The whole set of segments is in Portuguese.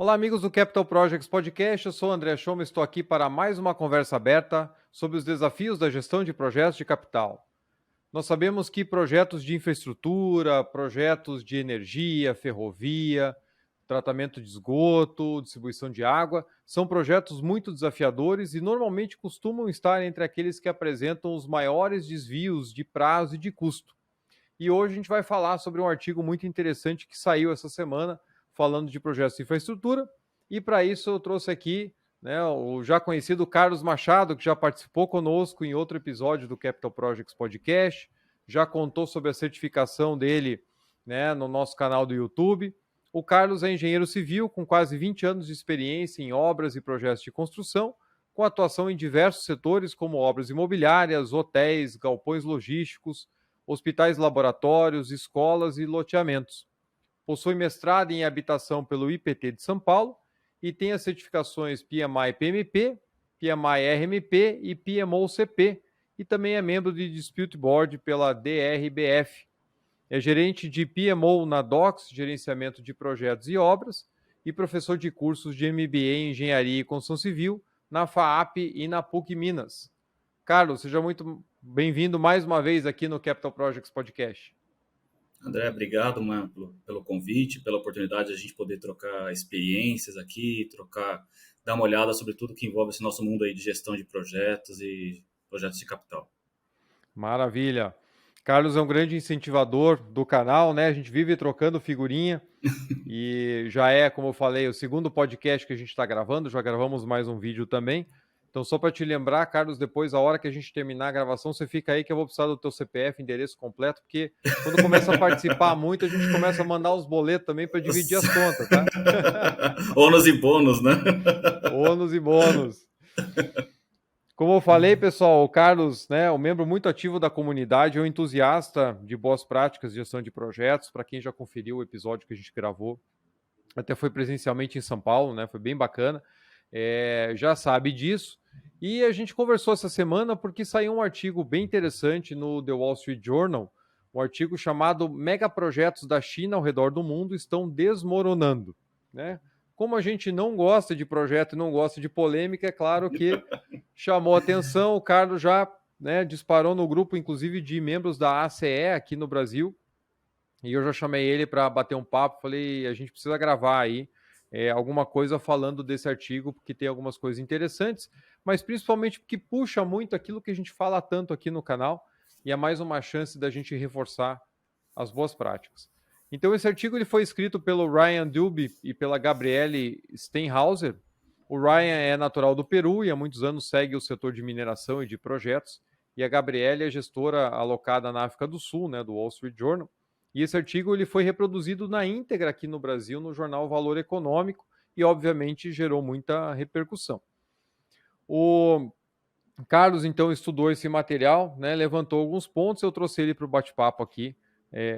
Olá, amigos do Capital Projects Podcast. Eu sou o André Schoma e estou aqui para mais uma conversa aberta sobre os desafios da gestão de projetos de capital. Nós sabemos que projetos de infraestrutura, projetos de energia, ferrovia, tratamento de esgoto, distribuição de água, são projetos muito desafiadores e normalmente costumam estar entre aqueles que apresentam os maiores desvios de prazo e de custo. E hoje a gente vai falar sobre um artigo muito interessante que saiu essa semana, falando de projetos de infraestrutura. E para isso eu trouxe aqui o já conhecido Carlos Machado, que já participou conosco em outro episódio do Capital Projects Podcast, já contou sobre a certificação dele no nosso canal do YouTube. O Carlos é engenheiro civil com quase 20 anos de experiência em obras e projetos de construção, com atuação em diversos setores como obras imobiliárias, hotéis, galpões logísticos, hospitais, laboratórios, escolas e loteamentos. Possui mestrado em habitação pelo IPT de São Paulo e tem as certificações PMI-PMP, PMI-RMP e PMO-CP, e também é membro de Dispute Board pela DRBF. É gerente de PMO na DOCS, gerenciamento de projetos e obras, e professor de cursos de MBA em Engenharia e Construção Civil na FAAP e na PUC Minas. Carlos, seja muito bem-vindo mais uma vez aqui no Capital Projects Podcast. André, obrigado, mano, pelo convite, pela oportunidade de a gente poder trocar experiências aqui, dar uma olhada sobre tudo que envolve esse nosso mundo aí de gestão de projetos e projetos de capital. Maravilha. Carlos é um grande incentivador do canal, né? A gente vive trocando figurinha e já é, como eu falei, o segundo podcast que a gente está gravando, já gravamos mais um vídeo também. Então, só para te lembrar, Carlos, depois, a hora que a gente terminar a gravação, você fica aí que eu vou precisar do teu CPF, endereço completo, porque quando começa a participar muito, a gente começa a mandar os boletos também para dividir as contas, tá? Ônus e bônus, né? Ônus e bônus. Como eu falei, pessoal, o Carlos, né, um membro muito ativo da comunidade, é um entusiasta de boas práticas de gestão de projetos. Para quem já conferiu o episódio que a gente gravou, até foi presencialmente em São Paulo, né, foi bem bacana, já sabe disso. E a gente conversou essa semana porque saiu um artigo bem interessante no The Wall Street Journal, um artigo chamado Megaprojetos da China ao redor do mundo estão desmoronando, né? Como a gente não gosta de projeto e não gosta de polêmica, é claro que chamou atenção. O Carlos já disparou no grupo, inclusive, de membros da ACE aqui no Brasil. E eu já chamei ele para bater um papo. Falei, a gente precisa gravar aí alguma coisa falando desse artigo, porque tem algumas coisas interessantes, mas principalmente porque puxa muito aquilo que a gente fala tanto aqui no canal, e é mais uma chance da gente reforçar as boas práticas. Então, esse artigo ele foi escrito pelo Ryan Dubey e pela Gabriele Steinhauser. O Ryan é natural do Peru e há muitos anos segue o setor de mineração e de projetos, e a Gabriele é gestora alocada na África do Sul, do Wall Street Journal. E esse artigo ele foi reproduzido na íntegra aqui no Brasil, no jornal Valor Econômico, e obviamente gerou muita repercussão. O Carlos, então, estudou esse material, levantou alguns pontos, eu trouxe ele para o bate-papo aqui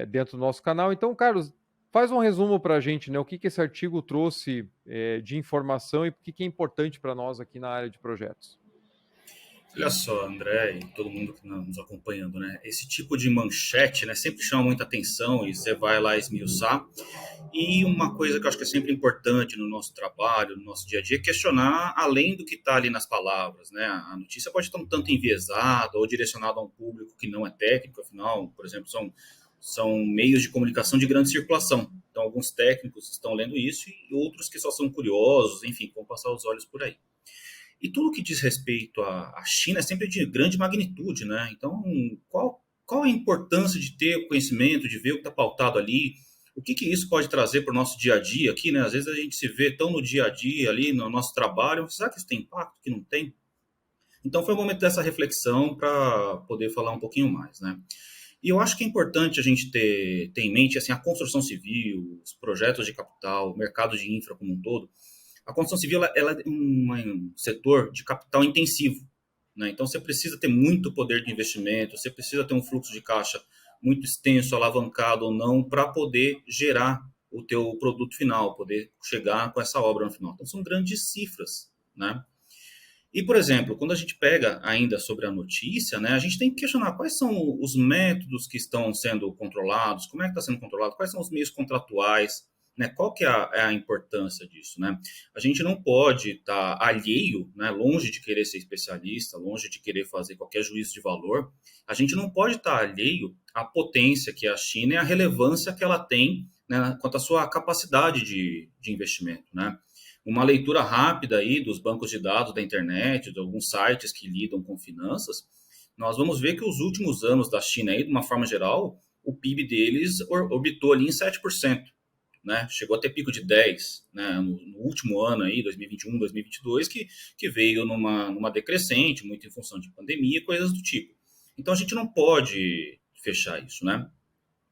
dentro do nosso canal. Então, Carlos, faz um resumo para a gente, o que esse artigo trouxe de informação e por que é importante para nós aqui na área de projetos. Olha só, André e todo mundo que nos acompanhando, né? Esse tipo de manchete, né, sempre chama muita atenção e você vai lá esmiuçar. E uma coisa que eu acho que é sempre importante no nosso trabalho, no nosso dia a dia, é questionar além do que está ali nas palavras, né? A notícia pode estar um tanto enviesada ou direcionada a um público que não é técnico, afinal, por exemplo, são meios de comunicação de grande circulação. Então, alguns técnicos estão lendo isso e outros que só são curiosos, enfim, vão passar os olhos por aí. E tudo que diz respeito à China é sempre de grande magnitude, né? Então, qual a importância de ter o conhecimento, de ver o que está pautado ali? O que isso pode trazer para o nosso dia a dia aqui, né? Às vezes a gente se vê tão no dia a dia ali, no nosso trabalho, será que isso tem impacto, que não tem? Então, foi o momento dessa reflexão para poder falar um pouquinho mais, né? E eu acho que é importante a gente ter em mente assim, a construção civil, os projetos de capital, o mercado de infra como um todo. A construção civil ela é um setor de capital intensivo, né? Então, você precisa ter muito poder de investimento, você precisa ter um fluxo de caixa muito extenso, alavancado ou não, para poder gerar o teu produto final, poder chegar com essa obra no final. Então, são grandes cifras, né? E, por exemplo, quando a gente pega ainda sobre a notícia, né, a gente tem que questionar quais são os métodos que estão sendo controlados, como é que está sendo controlado, quais são os meios contratuais, né? Qual que é a importância disso, né? A gente não pode estar alheio, né? Longe de querer ser especialista, longe de querer fazer qualquer juízo de valor, a gente não pode estar alheio à potência que é a China e à relevância que ela tem, né, quanto à sua capacidade de investimento, né? Uma leitura rápida aí dos bancos de dados da internet, de alguns sites que lidam com finanças, nós vamos ver que os últimos anos da China aí, de uma forma geral, o PIB deles orbitou ali em 7%, né? Chegou a ter pico de 10%, né? No último ano aí, 2021, 2022, que veio numa decrescente, muito em função de pandemia e coisas do tipo. Então a gente não pode fechar isso, né?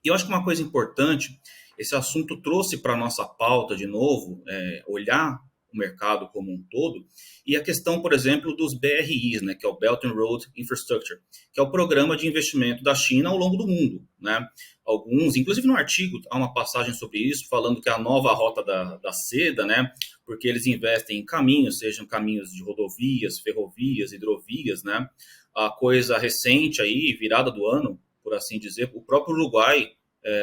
E eu acho que uma coisa importante, esse assunto trouxe para a nossa pauta de novo, olhar o mercado como um todo, e a questão, por exemplo, dos BRIs, né, que é o Belt and Road Infrastructure, que é o programa de investimento da China ao longo do mundo, né? Alguns, inclusive no artigo, há uma passagem sobre isso, falando que é a nova rota da seda, né? Porque eles investem em caminhos, sejam caminhos de rodovias, ferrovias, hidrovias, né? A coisa recente aí, virada do ano, por assim dizer, o próprio Uruguai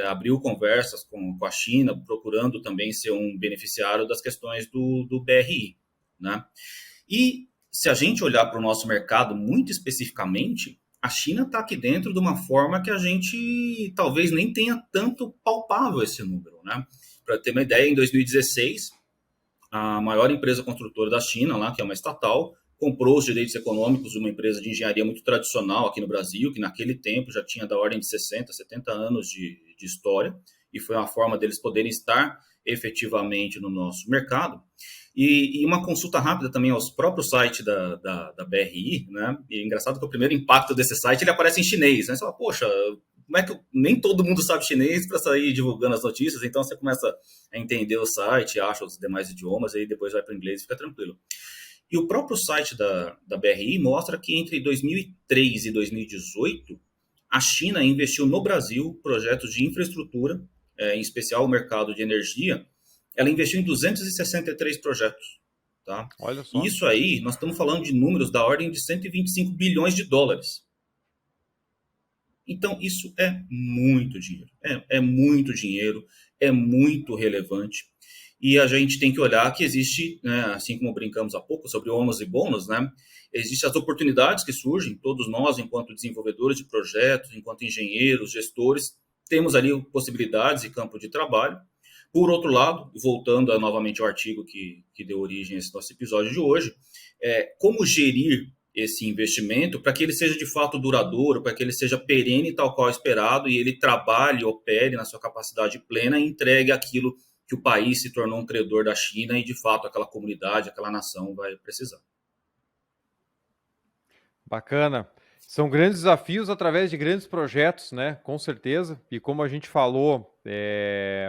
abriu conversas com a China, procurando também ser um beneficiário das questões do BRI, né? E se a gente olhar para o nosso mercado muito especificamente, a China está aqui dentro de uma forma que a gente talvez nem tenha tanto palpável esse número, né? Para ter uma ideia, em 2016, a maior empresa construtora da China, lá, que é uma estatal, comprou os direitos econômicos de uma empresa de engenharia muito tradicional aqui no Brasil, que naquele tempo já tinha da ordem de 60, 70 anos de história, e foi uma forma deles poderem estar efetivamente no nosso mercado. E uma consulta rápida também aos próprios sites da BRI, né? E é engraçado que o primeiro impacto desse site ele aparece em chinês, né? Você fala, poxa, como é que nem todo mundo sabe chinês para sair divulgando as notícias? Então você começa a entender o site, acha os demais idiomas, aí depois vai para o inglês e fica tranquilo. E o próprio site da BRI mostra que entre 2003 e 2018, a China investiu no Brasil projetos de infraestrutura, em especial o mercado de energia, ela investiu em 263 projetos. Tá? Olha E só. isso aí, nós estamos falando de números da ordem de 125 bilhões de dólares. Então, isso é muito dinheiro. É muito dinheiro, é muito relevante. E a gente tem que olhar que existe, né, assim como brincamos há pouco sobre ônus e bônus, né, existem as oportunidades que surgem, todos nós, enquanto desenvolvedores de projetos, enquanto engenheiros, gestores, temos ali possibilidades e campo de trabalho. Por outro lado, voltando novamente ao artigo que deu origem a esse nosso episódio de hoje, como gerir esse investimento para que ele seja de fato duradouro, para que ele seja perene tal qual esperado e ele trabalhe, opere na sua capacidade plena e entregue aquilo que o país se tornou um credor da China e de fato aquela comunidade, aquela nação vai precisar. Bacana. São grandes desafios através de grandes projetos, né? Com certeza. E como a gente falou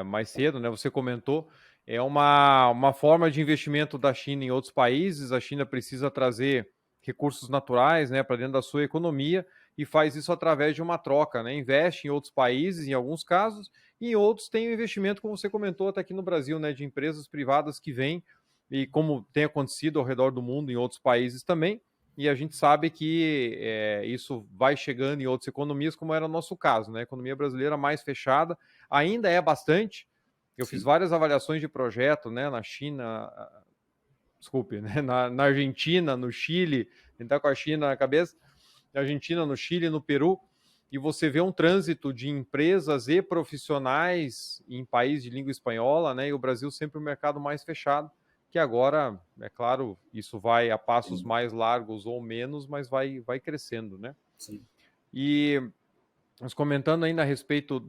mais cedo, né? Você comentou, é uma forma de investimento da China em outros países. A China precisa trazer recursos naturais, né, para dentro da sua economia e faz isso através de uma troca, né? Investe em outros países, em alguns casos, e em outros tem o investimento, como você comentou, até aqui no Brasil, né, de empresas privadas que vêm e como tem acontecido ao redor do mundo em outros países também. E a gente sabe que isso vai chegando em outras economias, como era o nosso caso, né? A economia brasileira mais fechada ainda é bastante. Eu fiz Sim. várias avaliações de projeto, né? Na China, desculpe, né? Na Argentina, no Chile, tentar com a China na cabeça, na Argentina, no Chile, no Peru, e você vê um trânsito de empresas e profissionais em países de língua espanhola, né? E o Brasil sempre o mercado mais fechado, que agora, é claro, isso vai a passos Sim. mais largos ou menos, mas vai crescendo, né? Sim. E mas comentando ainda a respeito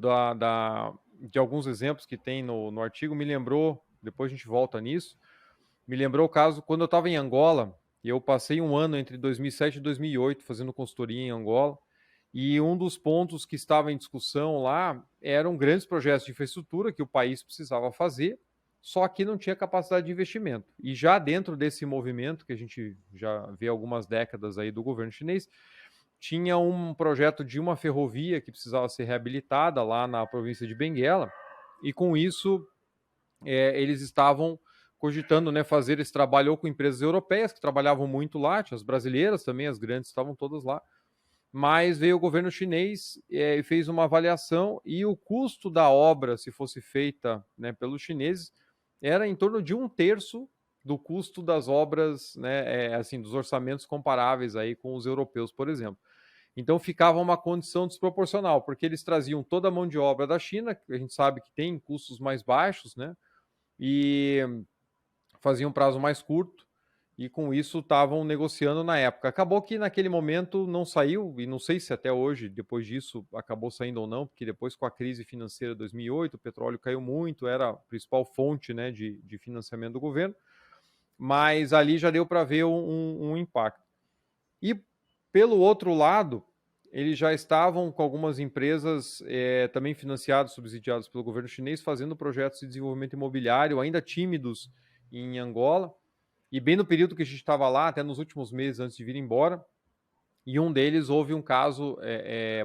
de alguns exemplos que tem no artigo, me lembrou, depois a gente volta nisso, me lembrou o caso quando eu estava em Angola, e eu passei um ano entre 2007 e 2008 fazendo consultoria em Angola, e um dos pontos que estava em discussão lá eram grandes projetos de infraestrutura que o país precisava fazer, só que não tinha capacidade de investimento. E já dentro desse movimento, que a gente já vê algumas décadas aí do governo chinês, tinha um projeto de uma ferrovia que precisava ser reabilitada lá na província de Benguela, e com isso eles estavam cogitando, né, fazer esse trabalho ou com empresas europeias que trabalhavam muito lá, tinha as brasileiras também, as grandes estavam todas lá, mas veio o governo chinês e fez uma avaliação e o custo da obra, se fosse feita, né, pelos chineses, era em torno de 1/3 do custo das obras, né, assim, dos orçamentos comparáveis aí com os europeus, por exemplo. Então ficava uma condição desproporcional, porque eles traziam toda a mão de obra da China, que a gente sabe que tem custos mais baixos, né, e faziam um prazo mais curto, e com isso estavam negociando na época. Acabou que naquele momento não saiu, e não sei se até hoje, depois disso, acabou saindo ou não, porque depois com a crise financeira de 2008, o petróleo caiu muito, era a principal fonte, né, de financiamento do governo, mas ali já deu para ver um impacto. E pelo outro lado, eles já estavam com algumas empresas também financiadas, subsidiadas pelo governo chinês, fazendo projetos de desenvolvimento imobiliário, ainda tímidos em Angola, e bem no período que a gente estava lá, até nos últimos meses antes de vir embora, e um deles houve um caso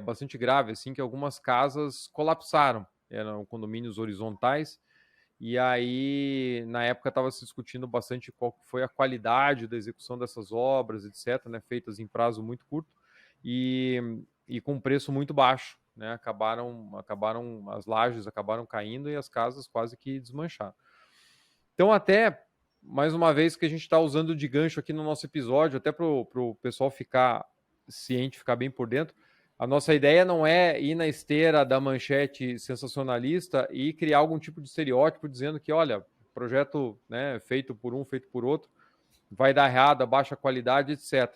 bastante grave, assim, que algumas casas colapsaram, eram condomínios horizontais, e aí, na época, estava se discutindo bastante qual foi a qualidade da execução dessas obras, etc., né, feitas em prazo muito curto e com preço muito baixo, né, as lajes acabaram caindo e as casas quase que desmancharam. Então, até, mais uma vez, que a gente está usando de gancho aqui no nosso episódio, até para o pessoal ficar ciente, ficar bem por dentro, a nossa ideia não é ir na esteira da manchete sensacionalista e criar algum tipo de estereótipo dizendo que, olha, projeto, né, feito por um, feito por outro, vai dar errado, baixa qualidade, etc.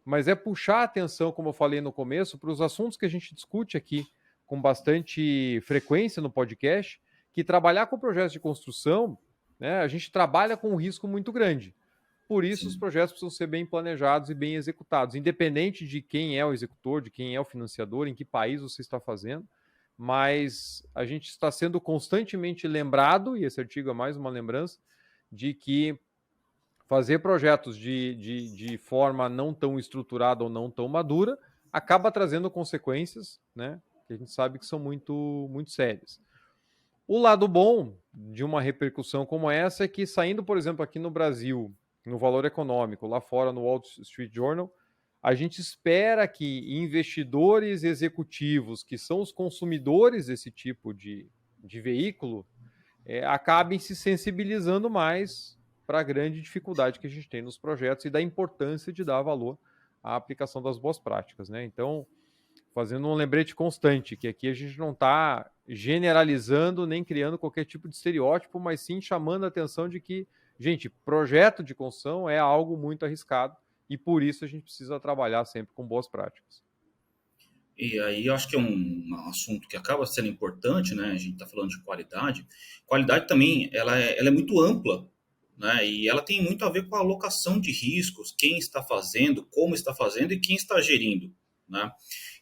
Mas é puxar a atenção, como eu falei no começo, para os assuntos que a gente discute aqui com bastante frequência no podcast, que trabalhar com projetos de construção, né, a gente trabalha com um risco muito grande. Por isso, os projetos precisam ser bem planejados e bem executados, independente de quem é o executor, de quem é o financiador, em que país você está fazendo, mas a gente está sendo constantemente lembrado, e esse artigo é mais uma lembrança, de que fazer projetos de forma não tão estruturada ou não tão madura acaba trazendo consequências, né, que a gente sabe que são muito, muito sérias. O lado bom de uma repercussão como essa é que, saindo, por exemplo, aqui no Brasil, no Valor Econômico, lá fora no Wall Street Journal, a gente espera que investidores executivos, que são os consumidores desse tipo de veículo, acabem se sensibilizando mais para a grande dificuldade que a gente tem nos projetos e da importância de dar valor à aplicação das boas práticas, né? Então, fazendo um lembrete constante, que aqui a gente não está generalizando nem criando qualquer tipo de estereótipo, mas sim chamando a atenção de que, gente, projeto de construção é algo muito arriscado e por isso a gente precisa trabalhar sempre com boas práticas. E aí eu acho que é um assunto que acaba sendo importante, né? A gente está falando de qualidade. Qualidade também, ela é muito ampla, né? E ela tem muito a ver com a alocação de riscos, quem está fazendo, como está fazendo e quem está gerindo, né?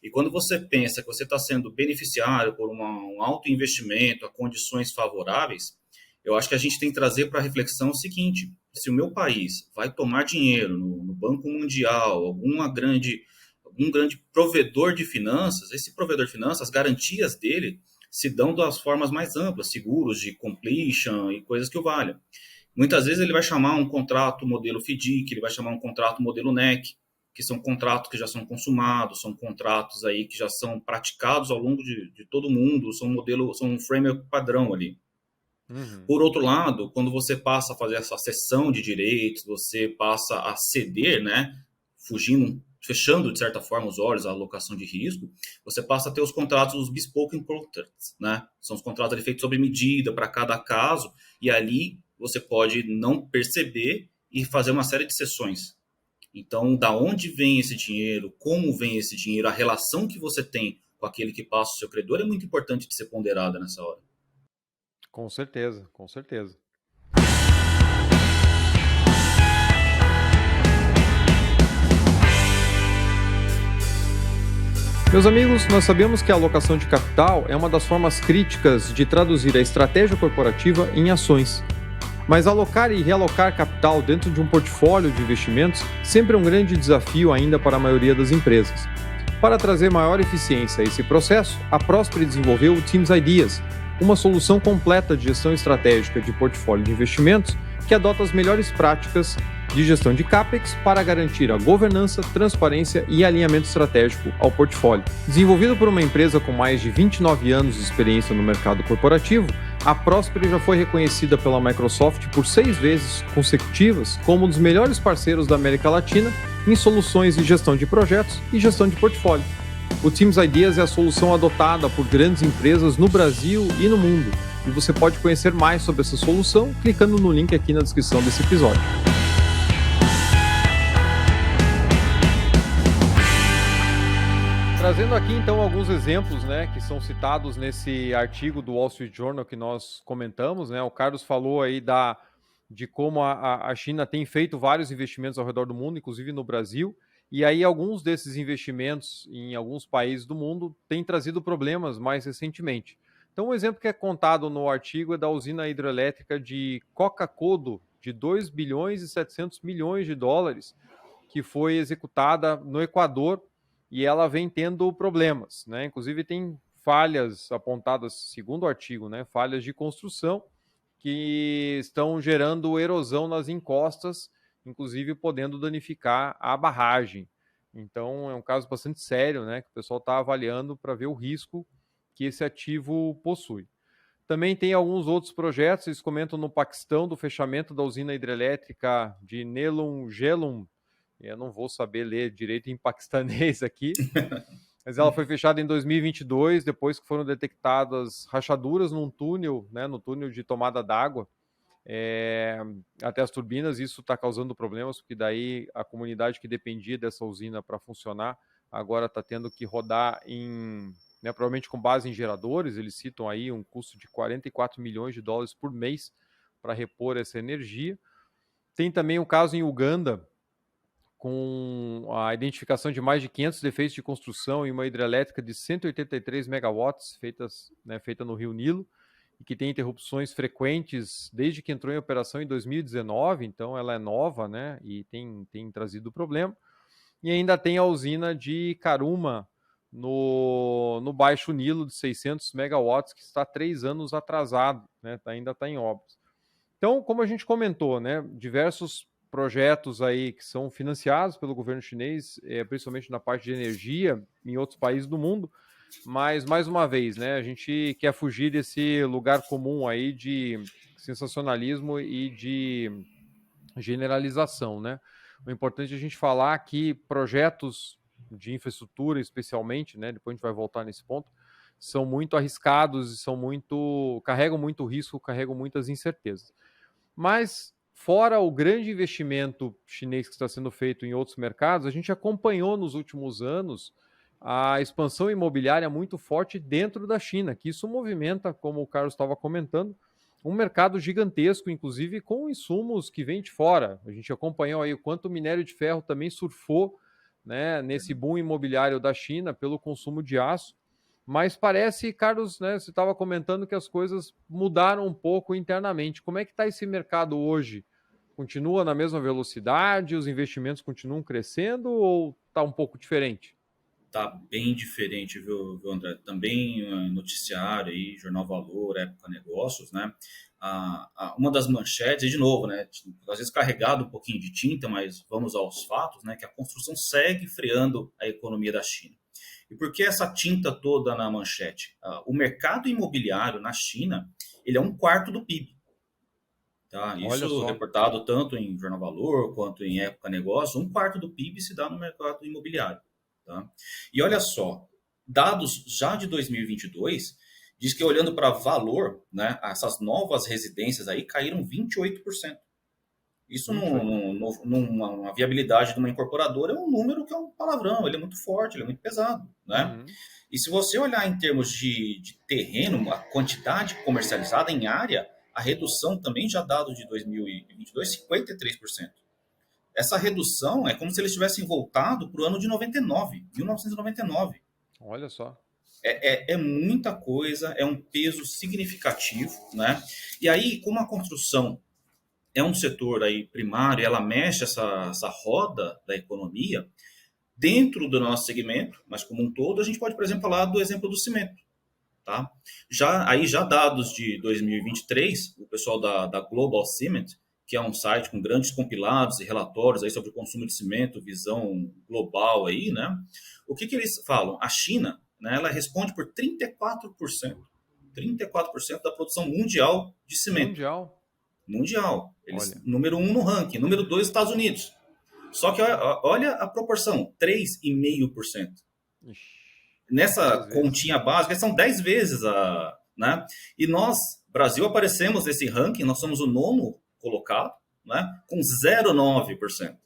E quando você pensa que você está sendo beneficiário por um alto investimento a condições favoráveis, eu acho que a gente tem que trazer para a reflexão o seguinte: se o meu país vai tomar dinheiro no Banco Mundial, algum grande provedor de finanças, esse provedor de finanças, as garantias dele se dão das formas mais amplas, seguros de completion e coisas que o valham. Muitas vezes ele vai chamar um contrato modelo FDIC, ele vai chamar um contrato modelo NEC, que são contratos que já são consumados, são contratos aí que já são praticados ao longo de todo mundo, são um framework padrão ali. Uhum. Por outro lado, quando você passa a fazer essa cessão de direitos, você passa a ceder, né, fechando de certa forma os olhos à alocação de risco, você passa a ter os contratos, os bespoke contracts, né, são os contratos ali feitos sob medida para cada caso, e ali você pode não perceber e fazer uma série de cessões. Então, da onde vem esse dinheiro, como vem esse dinheiro, a relação que você tem com aquele que passa o seu credor é muito importante de ser ponderada nessa hora. Com certeza, com certeza. Meus amigos, nós sabemos que a alocação de capital é uma das formas críticas de traduzir a estratégia corporativa em ações. Mas alocar e realocar capital dentro de um portfólio de investimentos sempre é um grande desafio ainda para a maioria das empresas. Para trazer maior eficiência a esse processo, a Prosper desenvolveu o Teams Ideas, uma solução completa de gestão estratégica de portfólio de investimentos que adota as melhores práticas de gestão de CAPEX para garantir a governança, transparência e alinhamento estratégico ao portfólio. Desenvolvido por uma empresa com mais de 29 anos de experiência no mercado corporativo, a Prosper já foi reconhecida pela Microsoft por 6 vezes consecutivas como um dos melhores parceiros da América Latina em soluções de gestão de projetos e gestão de portfólio. O Teams Ideas é a solução adotada por grandes empresas no Brasil e no mundo, e você pode conhecer mais sobre essa solução clicando no link aqui na descrição desse episódio. Trazendo aqui então alguns exemplos, né, que são citados nesse artigo do Wall Street Journal que nós comentamos, né? O Carlos falou aí de como a China tem feito vários investimentos ao redor do mundo, inclusive no Brasil, e aí alguns desses investimentos em alguns países do mundo têm trazido problemas mais recentemente. Então um exemplo que é contado no artigo é da usina hidrelétrica de Coca-Codo, de 2 bilhões e 700 milhões de dólares, que foi executada no Equador, e ela vem tendo problemas, né? Inclusive tem falhas apontadas, segundo o artigo, né? Falhas de construção que estão gerando erosão nas encostas, inclusive podendo danificar a barragem. Então é um caso bastante sério, né? Que o pessoal está avaliando para ver o risco que esse ativo possui. Também tem alguns outros projetos, eles comentam no Paquistão do fechamento da usina hidrelétrica de Nelum Gelum. Eu não vou saber ler direito em paquistanês aqui, mas ela foi fechada em 2022, depois que foram detectadas rachaduras num túnel, né, no túnel de tomada d'água, até as turbinas. Isso está causando problemas, porque daí a comunidade que dependia dessa usina para funcionar, agora está tendo que rodar provavelmente com base em geradores. Eles citam aí um custo de 44 milhões de dólares por mês para repor essa energia. Tem também um caso em Uganda, com a identificação de mais de 500 defeitos de construção em uma hidrelétrica de 183 megawatts, feita no Rio Nilo, e que tem interrupções frequentes desde que entrou em operação em 2019, então ela é nova, né, e tem trazido problema. E ainda tem a usina de Karuma, no Baixo Nilo, de 600 megawatts, que está 3 anos atrasado, né, ainda está em obras. Então, como a gente comentou, né, diversos projetos aí que são financiados pelo governo chinês, principalmente na parte de energia, em outros países do mundo, mas, mais uma vez, né, a gente quer fugir desse lugar comum aí de sensacionalismo e de generalização, né? O importante é a gente falar que projetos de infraestrutura, especialmente, né, depois a gente vai voltar nesse ponto, são muito arriscados e carregam muito risco, carregam muitas incertezas. Mas fora o grande investimento chinês que está sendo feito em outros mercados, a gente acompanhou nos últimos anos a expansão imobiliária muito forte dentro da China, que isso movimenta, como o Carlos estava comentando, um mercado gigantesco, inclusive com insumos que vêm de fora. A gente acompanhou aí o quanto o minério de ferro também surfou, né, nesse boom imobiliário da China pelo consumo de aço. Mas parece, Carlos, né, você estava comentando que as coisas mudaram um pouco internamente. Como é que está esse mercado hoje? Continua na mesma velocidade? Os investimentos continuam crescendo ou está um pouco diferente? Está bem diferente, viu, André? Também noticiário aí, Jornal Valor, Época Negócios, né? Uma das manchetes, e de novo, né? Às vezes carregado um pouquinho de tinta, mas vamos aos fatos, né? Que a construção segue freando a economia da China. E por que essa tinta toda na manchete? O mercado imobiliário na China, ele é 1/4 do PIB. Tá? Isso reportado tanto em Jornal Valor quanto em Época Negócios, 1/4 do PIB se dá no mercado imobiliário. Tá? E olha só, dados já de 2022, diz que olhando para valor, né, essas novas residências aí caíram 28%. Isso numa viabilidade de uma incorporadora é um número que é um palavrão, ele é muito forte, ele é muito pesado, né? Uhum. E se você olhar em termos de terreno, a quantidade comercializada em área, a redução também já dado de 2022, 53%. Essa redução é como se eles tivessem voltado para o ano de 1999. Olha só. É muita coisa, é um peso significativo, né? E aí, como a construção é um setor aí primário, ela mexe essa roda da economia dentro do nosso segmento, mas como um todo, a gente pode, por exemplo, falar do exemplo do cimento. Tá? Já dados de 2023, o pessoal da Global Cement, que é um site com grandes compilados e relatórios aí sobre o consumo de cimento, visão global aí, né? O que eles falam? A China, né, ela responde por 34% da produção mundial de cimento. Mundial. Mundial. Eles, Olha. número 1 no ranking. Número 2, Estados Unidos. Só que olha a proporção, 3,5%. Nessa 10 vezes. continha básica, são 10 vezes a... Né? E nós, Brasil, aparecemos nesse ranking, nós somos o 9º colocado, né? Com 0,9%.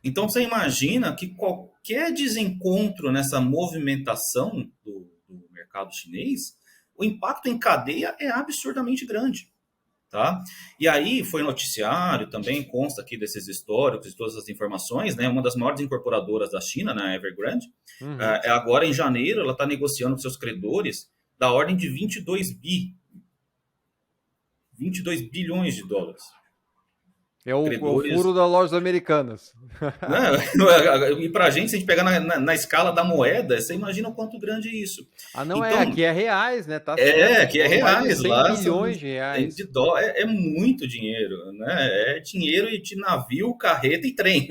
Então, você imagina que qualquer desencontro nessa movimentação do mercado chinês, o impacto em cadeia é absurdamente grande. Tá? E aí foi noticiário, também consta aqui desses históricos, de todas as informações, né? Uma das maiores incorporadoras da China, né, a Evergrande, agora em janeiro ela está negociando com seus credores da ordem de 22 bilhões de dólares. É o furo das lojas americanas. Né? E para a gente, se a gente pegar na escala da moeda, você imagina o quanto grande é isso. Ah, não, então, aqui é reais, né? Tá aqui é reais. 100 lá bilhões de reais. De dólar, é muito dinheiro, né? É dinheiro de navio, carreta e trem.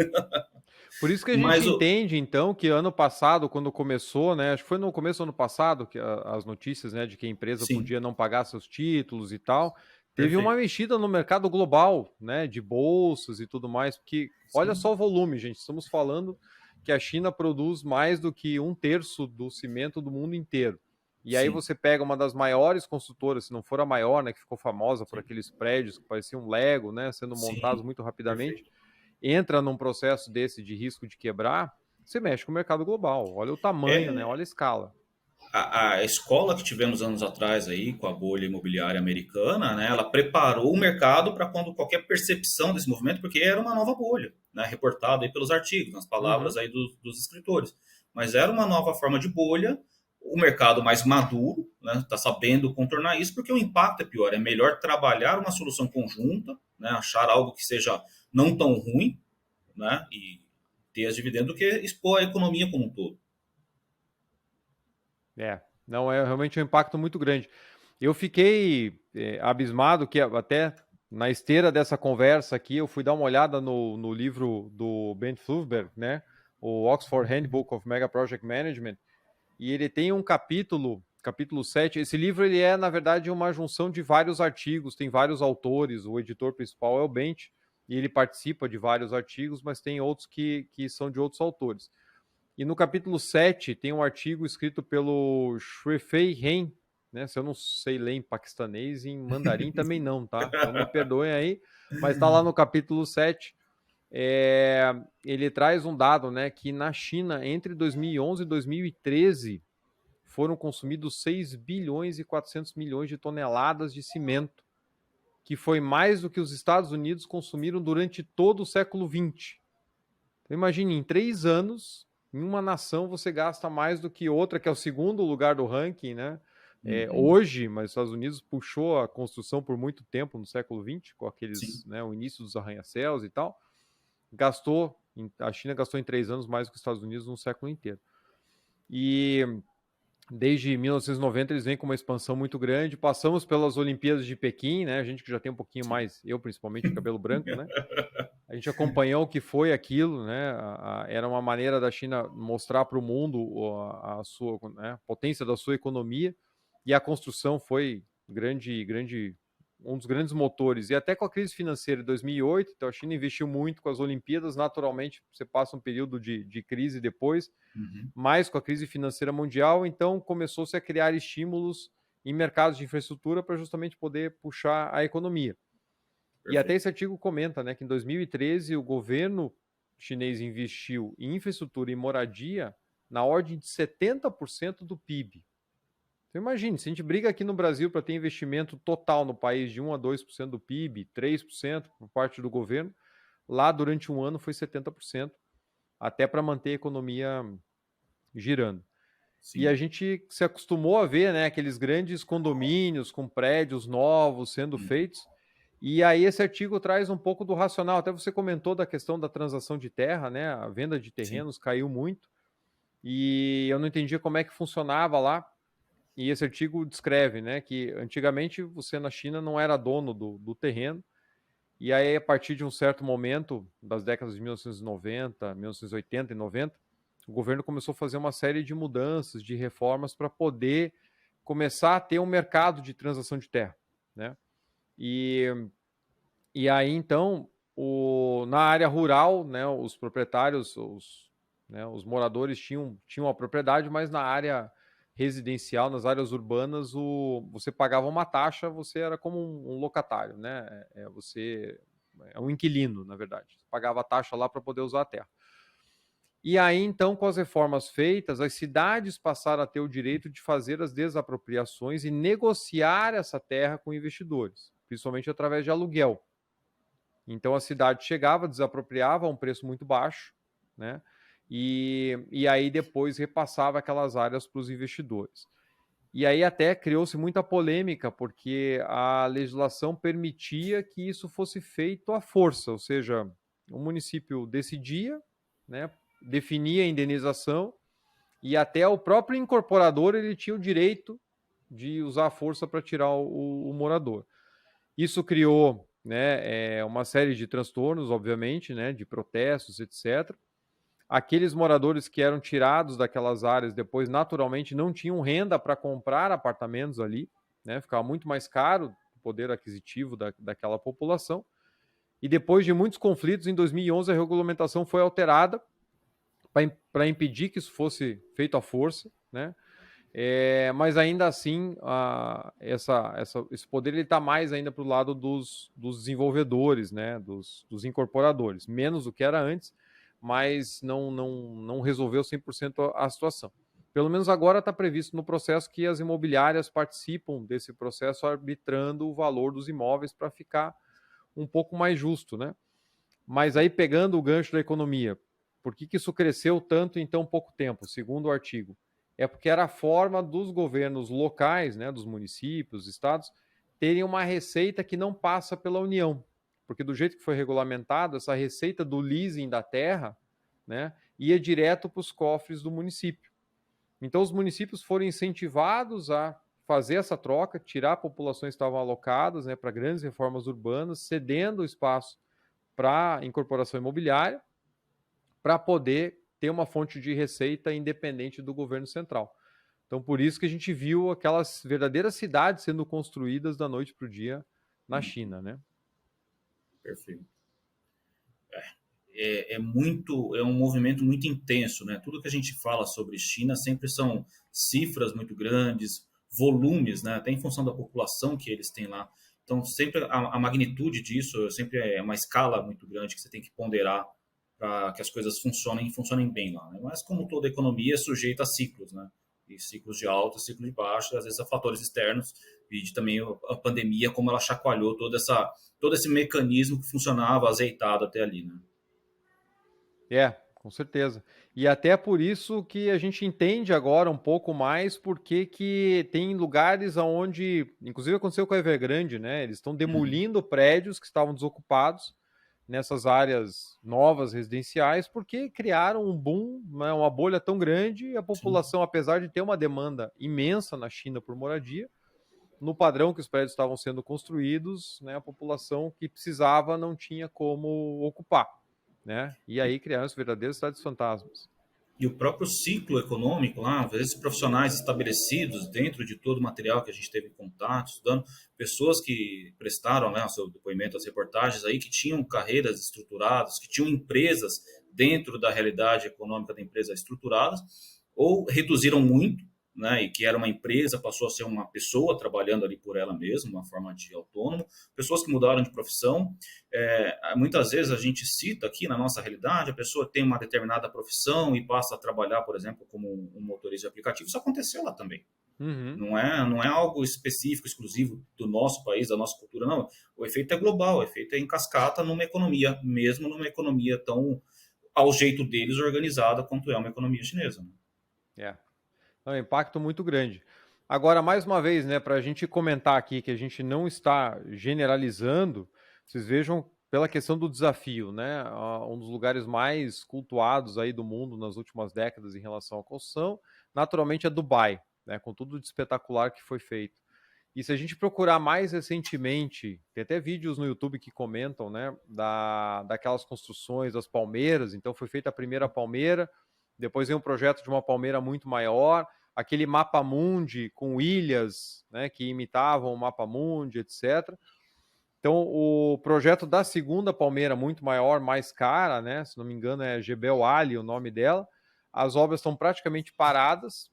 Por isso que a gente entende, então, que ano passado, quando começou, né? Acho que foi no começo do ano passado, que as notícias, né, de que a empresa podia não pagar seus títulos e tal. Teve uma mexida no mercado global, né, de bolsas e tudo mais, porque olha só o volume, gente. Estamos falando que a China produz mais do que 1/3 do cimento do mundo inteiro. E aí você pega uma das maiores construtoras, se não for a maior, né, que ficou famosa por aqueles prédios que pareciam Lego, né, sendo montados muito rapidamente, entra num processo desse de risco de quebrar, você mexe com o mercado global. Olha o tamanho, né, olha a escala. A escola que tivemos anos atrás aí com a bolha imobiliária americana, né, ela preparou o mercado para quando qualquer percepção desse movimento, porque era uma nova bolha, né, reportada aí pelos artigos, nas palavras aí dos escritores. Mas era uma nova forma de bolha, o mercado mais maduro, né, está sabendo contornar isso, porque o impacto é pior. É melhor trabalhar uma solução conjunta, né, achar algo que seja não tão ruim, né, e ter as dividendos, do que expor a economia como um todo. Não, é realmente um impacto muito grande. Eu fiquei abismado que até na esteira dessa conversa aqui, eu fui dar uma olhada no livro do Ben Fluberg, né, o Oxford Handbook of Mega Project Management, e ele tem um capítulo 7. Esse livro ele é, na verdade, uma junção de vários artigos, tem vários autores, o editor principal é o Bench, e ele participa de vários artigos, mas tem outros que são de outros autores. E no capítulo 7 tem um artigo escrito pelo Shuifei Ren, né? Se eu não sei ler em paquistanês, em mandarim também não, tá? Então me perdoem aí, mas está lá no capítulo 7. Ele traz um dado, né, que na China, entre 2011 e 2013, foram consumidos 6 bilhões e 400 milhões de toneladas de cimento, que foi mais do que os Estados Unidos consumiram durante todo o século XX. Então imagine, em 3 anos... Em uma nação você gasta mais do que outra, que é o segundo lugar do ranking, né? Hoje, mas os Estados Unidos puxou a construção por muito tempo no século XX, com aqueles, né, o início dos arranha-céus e tal. A China gastou em 3 anos mais do que os Estados Unidos no século inteiro. E desde 1990 eles vêm com uma expansão muito grande. Passamos pelas Olimpíadas de Pequim, né? A gente que já tem um pouquinho mais, eu principalmente, cabelo branco, né? A gente acompanhou o que foi aquilo, né? Era uma maneira da China mostrar para o mundo a sua, né, potência da sua economia, e a construção foi um dos grandes motores. E até com a crise financeira de 2008, então a China investiu muito com as Olimpíadas, naturalmente você passa um período de crise depois, mais com a crise financeira mundial, então começou-se a criar estímulos em mercados de infraestrutura para justamente poder puxar a economia. Perfeito. E até esse artigo comenta, né, que em 2013 o governo chinês investiu em infraestrutura e moradia na ordem de 70% do PIB. Então imagine, se a gente briga aqui no Brasil para ter investimento total no país de 1 a 2% do PIB, 3% por parte do governo, lá durante um ano foi 70%, até para manter a economia girando. Sim. E a gente se acostumou a ver, né, aqueles grandes condomínios com prédios novos sendo feitos. E aí esse artigo traz um pouco do racional. Até você comentou da questão da transação de terra, né? A venda de terrenos caiu muito. E eu não entendia como é que funcionava lá. E esse artigo descreve, né, que antigamente você na China não era dono do terreno. E aí, a partir de um certo momento, das décadas de 1990, 1980 e 90, o governo começou a fazer uma série de mudanças, de reformas para poder começar a ter um mercado de transação de terra, né? E aí, então, na área rural, né, os proprietários, os moradores tinham a propriedade, mas na área residencial, nas áreas urbanas, você pagava uma taxa, você era como um locatário, né? Você é um inquilino, na verdade. Você pagava a taxa lá para poder usar a terra. E aí, então, com as reformas feitas, as cidades passaram a ter o direito de fazer as desapropriações e negociar essa terra com investidores, principalmente através de aluguel. Então a cidade chegava, desapropriava a um preço muito baixo, né? E aí depois repassava aquelas áreas para os investidores. E aí até criou-se muita polêmica, porque a legislação permitia que isso fosse feito à força, ou seja, o município decidia, né, definia a indenização, e até o próprio incorporador ele tinha o direito de usar a força para tirar o morador. Isso criou, né, uma série de transtornos, obviamente, né, de protestos, etc. Aqueles moradores que eram tirados daquelas áreas depois, naturalmente, não tinham renda para comprar apartamentos ali, né, ficava muito mais caro o poder aquisitivo daquela população. E depois de muitos conflitos, em 2011, a regulamentação foi alterada para impedir que isso fosse feito à força, né? Mas ainda assim, esse poder está mais ainda para o lado dos desenvolvedores, né, dos incorporadores, menos do que era antes, mas não resolveu 100% a situação. Pelo menos agora está previsto no processo que as imobiliárias participam desse processo arbitrando o valor dos imóveis para ficar um pouco mais justo, né? Mas aí, pegando o gancho da economia, por que isso cresceu tanto em tão pouco tempo, segundo o artigo? É porque era a forma dos governos locais, né, dos municípios, estados, terem uma receita que não passa pela União. Porque do jeito que foi regulamentado, essa receita do leasing da terra, né, ia direto para os cofres do município. Então os municípios foram incentivados a fazer essa troca, tirar populações que estavam alocadas, né, para grandes reformas urbanas, cedendo espaço para incorporação imobiliária, para poder ter uma fonte de receita independente do governo central. Então, por isso que a gente viu aquelas verdadeiras cidades sendo construídas da noite para o dia na China, né? Perfeito. É um movimento muito intenso, né? Tudo que a gente fala sobre China sempre são cifras muito grandes, volumes, né? Até em função da população que eles têm lá. Então, sempre a magnitude disso sempre é uma escala muito grande que você tem que ponderar para que as coisas funcionem bem lá, né? Mas, como toda economia, é sujeita a ciclos, né? E ciclos de alta, ciclos de baixa, às vezes a fatores externos, e também a pandemia, como ela chacoalhou todo esse mecanismo que funcionava azeitado até ali, né? Com certeza. E até por isso que a gente entende agora um pouco mais porque que tem lugares onde, inclusive aconteceu com a Evergrande, né? Eles estão demolindo prédios que estavam desocupados nessas áreas novas residenciais porque criaram um boom, né, uma bolha tão grande e a população, sim, apesar de ter uma demanda imensa na China por moradia, no padrão que os prédios estavam sendo construídos, né, a população que precisava não tinha como ocupar, né? E aí criaram as verdadeiras cidades fantasmas. E o próprio ciclo econômico lá, às vezes profissionais estabelecidos dentro de todo o material que a gente teve contato, estudando, pessoas que prestaram, né, o seu depoimento, as reportagens aí, que tinham carreiras estruturadas, que tinham empresas dentro da realidade econômica da empresa estruturadas, ou reduziram muito, né, e que era uma empresa, passou a ser uma pessoa trabalhando ali por ela mesma, uma forma de autônomo, pessoas que mudaram de profissão. Muitas vezes a gente cita aqui na nossa realidade, a pessoa tem uma determinada profissão e passa a trabalhar, por exemplo, como um motorista de aplicativo, isso aconteceu lá também. Uhum. Não é algo específico, exclusivo do nosso país, da nossa cultura, não. O efeito é global, o efeito é em cascata numa economia, mesmo numa economia tão ao jeito deles organizada quanto é uma economia chinesa, né? É um impacto muito grande. Agora, mais uma vez, né, para a gente comentar aqui que a gente não está generalizando, vocês vejam pela questão do desafio, né? Um dos lugares mais cultuados aí do mundo nas últimas décadas em relação à construção, naturalmente é Dubai, né, com tudo de espetacular que foi feito. E se a gente procurar mais recentemente, tem até vídeos no YouTube que comentam, né, daquelas construções das palmeiras. Então foi feita a primeira palmeira, depois veio um projeto de uma palmeira muito maior, aquele mapa mundi com ilhas, né, que imitavam o mapa mundi, etc. Então o projeto da segunda palmeira, muito maior, mais cara, né, se não me engano é Jebel Ali o nome dela, as obras estão praticamente paradas,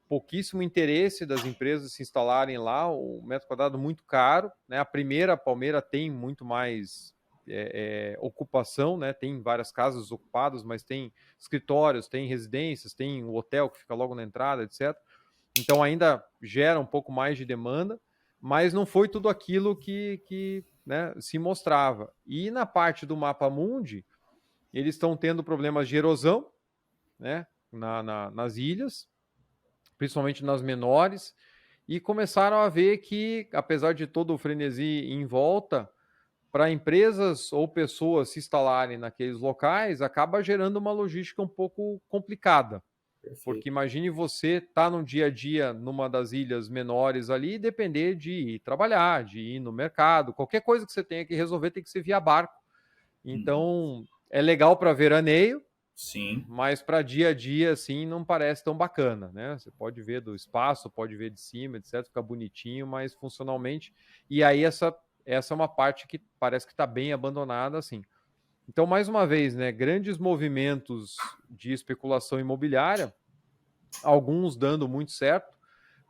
pouquíssimo interesse das empresas se instalarem lá, o metro quadrado muito caro, né? A primeira Palmeira tem muito mais ocupação, né? Tem várias casas ocupadas, mas tem escritórios, tem residências, tem o hotel que fica logo na entrada, etc. Então ainda gera um pouco mais de demanda, mas não foi tudo aquilo que né, se mostrava. E na parte do Mapa Mundi, eles estão tendo problemas de erosão, né? Nas ilhas, principalmente nas menores, e começaram a ver que, apesar de todo o frenesi em volta, para empresas ou pessoas se instalarem naqueles locais, acaba gerando uma logística um pouco complicada. Perfeito. Porque imagine você estar no dia a dia numa das ilhas menores ali e depender de ir trabalhar, de ir no mercado, qualquer coisa que você tenha que resolver tem que ser via barco. Então, é legal para veraneio, sim, mas para dia a dia, assim, não parece tão bacana, né? Você pode ver do espaço, pode ver de cima, etc, fica bonitinho, mas funcionalmente. E aí essa é uma parte que parece que está bem abandonada, assim. Então, mais uma vez, né, grandes movimentos de especulação imobiliária, alguns dando muito certo,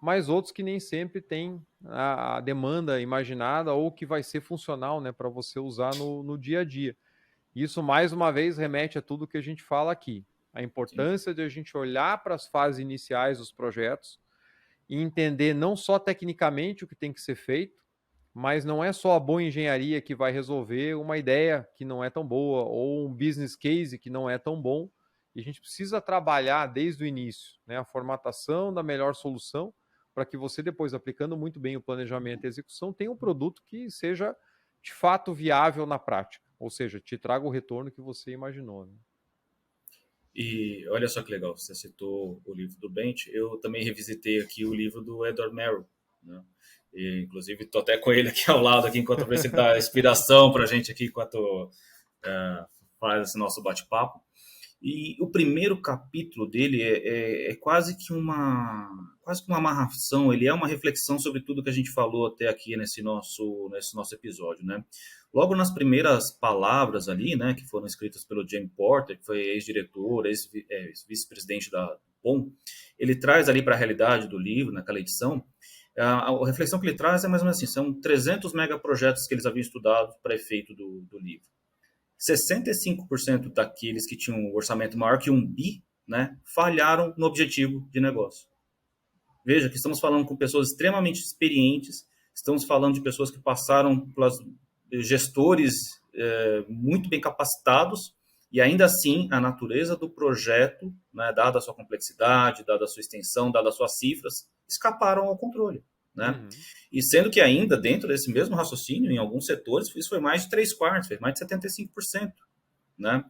mas outros que nem sempre têm a demanda imaginada ou que vai ser funcional, né, para você usar no dia a dia. Isso, mais uma vez, remete a tudo que a gente fala aqui. A importância de a gente olhar para as fases iniciais dos projetos e entender não só tecnicamente o que tem que ser feito, mas não é só a boa engenharia que vai resolver uma ideia que não é tão boa ou um business case que não é tão bom. E a gente precisa trabalhar desde o início, né, a formatação da melhor solução para que você, depois, aplicando muito bem o planejamento e a execução, tenha um produto que seja de fato viável na prática. Ou seja, te traga o retorno que você imaginou. Né? E olha só que legal, você citou o livro do Bent, eu também revisitei aqui o livro do Edward Merrill, né? E, inclusive, estou até com ele aqui ao lado, aqui, enquanto eu ver se ele dá inspiração para a gente aqui, enquanto faz esse nosso bate-papo. E o primeiro capítulo dele é quase que uma amarração, ele é uma reflexão sobre tudo que a gente falou até aqui nesse nosso episódio, né? Logo nas primeiras palavras ali, né, que foram escritas pelo James Porter, que foi ex-diretor, ex-vice-presidente da POM, ele traz ali para a realidade do livro, naquela edição, a reflexão que ele traz é mais ou menos assim, são 300 megaprojetos que eles haviam estudado para efeito do livro. 65% daqueles que tinham um orçamento maior que 1 bi, né, falharam no objetivo de negócio. Veja que estamos falando com pessoas extremamente experientes, estamos falando de pessoas que passaram pelos gestores muito bem capacitados, e ainda assim a natureza do projeto, né, dada a sua complexidade, dada a sua extensão, dada as suas cifras, escaparam ao controle. Né? Uhum. E sendo que ainda dentro desse mesmo raciocínio, em alguns setores, isso foi mais de 3/4, foi mais de 75%. Né?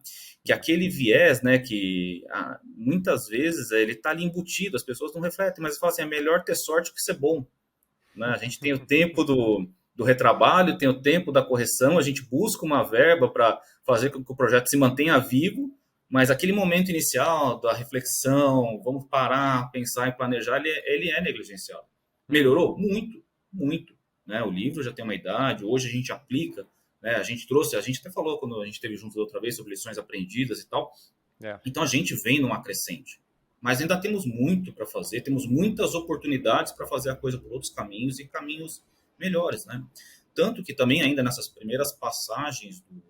Que aquele viés, né, que muitas vezes ele está ali embutido, as pessoas não refletem, mas falam assim, é melhor ter sorte que ser bom. Né? A gente tem o tempo do retrabalho, tem o tempo da correção, a gente busca uma verba para fazer com que o projeto se mantenha vivo, mas aquele momento inicial da reflexão, vamos parar, pensar e planejar, ele é negligenciado. Melhorou? Muito, muito. Né? O livro já tem uma idade, hoje a gente aplica, né? A gente até falou quando a gente esteve juntos outra vez sobre lições aprendidas e tal. Então a gente vem numa crescente. Mas ainda temos muito para fazer, temos muitas oportunidades para fazer a coisa por outros caminhos e caminhos melhores, né? Tanto que também ainda nessas primeiras passagens do